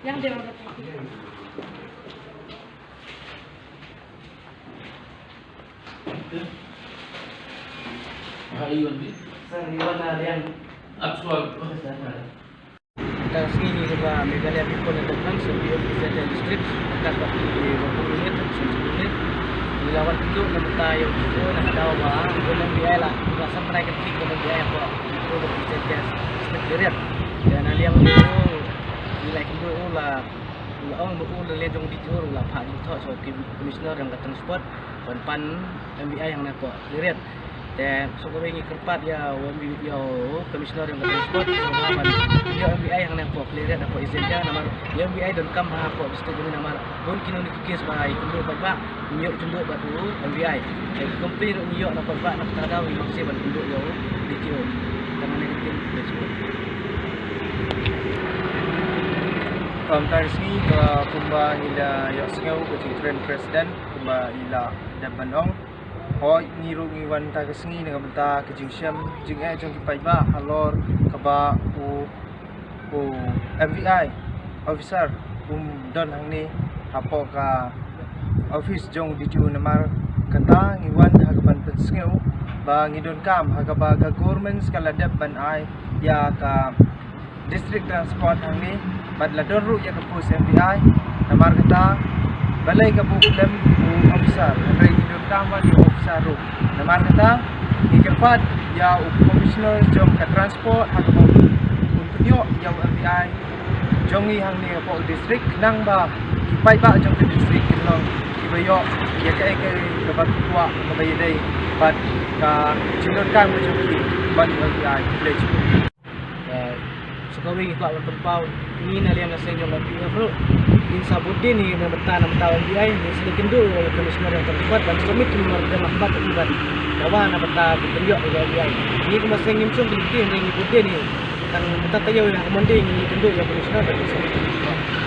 Yang dia mau Iwan ni. Iwan na yang Absolut. Kita sini juga Meghalaya People and Defense Survey of Central District akan bagi 20 minit, 10 menit. Dilawan itu nama tayo itu nak daw ba dengan biaya lah. Tidak sampai ke titik dengan biaya apa. Itu untuk Central District Area. Dan aliang itu nilai itu lah. Orang berulang le jong ditur lah Pak Jito so Commissioner yang transport pan MBI yang nak buat clear. Dan sebagai kerpat ya WMB ya Commissioner yang transport sama ya MBI yang nak buat clear apa izin dia nama MBI dan kam ha apa district ini nama bon kino ni kes bai kundu ba nyok kundu ba tu MBI. Jadi company nyok nak ba nak tahu maksud ban kundu yo DTO. Tangan negatif tersebut. Tadi sini kalau kumba ila yang sengau kecintaan presiden kumba ila dapat ong, hoi niru ngiwan tak kesengi dengan benda kejungsiam jengah jeng kipai ba halor kaba u MVI officer don hang ni hapo ka office jong ditu namar kata ngiwan hagapan pensengau ba ngidon kam hagaba ka government skala dapat ai ya ka district transport hang ni badla dorru ya kapus MPI namar kata balai kapu film officer dari hidup kamar di officer ru namar kata ikerpat ya commissioner jom ka transport hakapu untuk yo ya MPI jongi hang ni po district nang ba ipai ba jom ke district kinong ibayo ya kai ka tua ka bayadai bad ka cindon kam jom ki bad MPI pledge Kawin ikut bertempau ini nali yang ngasih jom lagi bro. Insya Budin ni bertahan 6 tahun dia ini sedikit dulu oleh komisioner yang terlibat dan komit nomor bermakbat terlibat. Kawan nak bertahan berteriak oleh dia. Ini kemasih ngimsum di tim yang Budin ni. Tang bertahan tayo yang mending ini tentu yang komisioner dan komit.